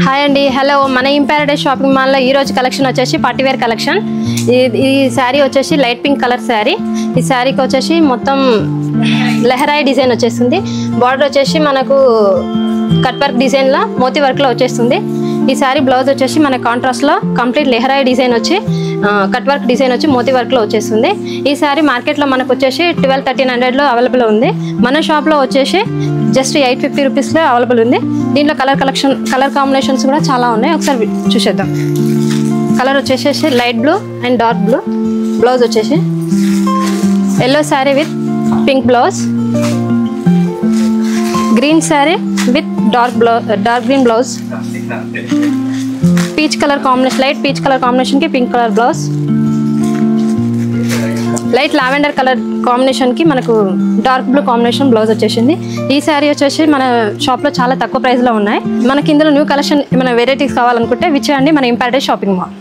Hi అండి, hello. మన ఇంపారడైజ్ shopping మాల్లో ఈరోజు కలెక్షన్ వచ్చేసి పార్టీవేర్ కలెక్షన్. ఈ శారీ వచ్చేసి లైట్ పింక్ కలర్ శారీ. ఈ శారీకి వచ్చేసి మొత్తం లెహరాయి డిజైన్ వచ్చేస్తుంది. బార్డర్ వచ్చేసి మనకు కట్ వర్క్ డిజైన్లో మోతీ వర్క్లో వచ్చేస్తుంది. ఈ శారీ బ్లౌజ్ వచ్చేసి మన కాంట్రాస్ట్లో కంప్లీట్ లెహరాయి డిజైన్ వచ్చి కట్ వర్క్ డిజైన్ వచ్చి మోతీ వర్క్లో వచ్చేస్తుంది. ఈ శారీ మార్కెట్లో మనకు వచ్చేసి 1200-1300లో అవైలబుల్ ఉంది. మన షాప్లో వచ్చేసి జస్ట్ 850 రూపీస్లో అవైలబుల్ ఉంది. దీంట్లో కలర్ కాంబినేషన్స్ కూడా చాలా ఉన్నాయి. ఒకసారి చూసేద్దాం. కలర్ వచ్చేసి light blue and dark blue. Blouse వచ్చేసి yellow sari with pink blouse, green sari with dark green blouse, peach colour combination, light peach colour కాంబినేషన్కి pink colour blouse, light lavender colour కాంబినేషన్కి మనకు డార్క్ బ్లూ కాంబినేషన్ బ్లౌజ్ వచ్చేసింది. ఈ శారీ వచ్చేసి మన షాప్లో చాలా తక్కువ ప్రైస్లో ఉన్నాయి. మనకి ఇందులో న్యూ కలెక్షన్ ఏమైనా వెరైటీస్ కావాలనుకుంటే విచ్చేయండి మన ఇంపారడైజ్ షాపింగ్ మాల్.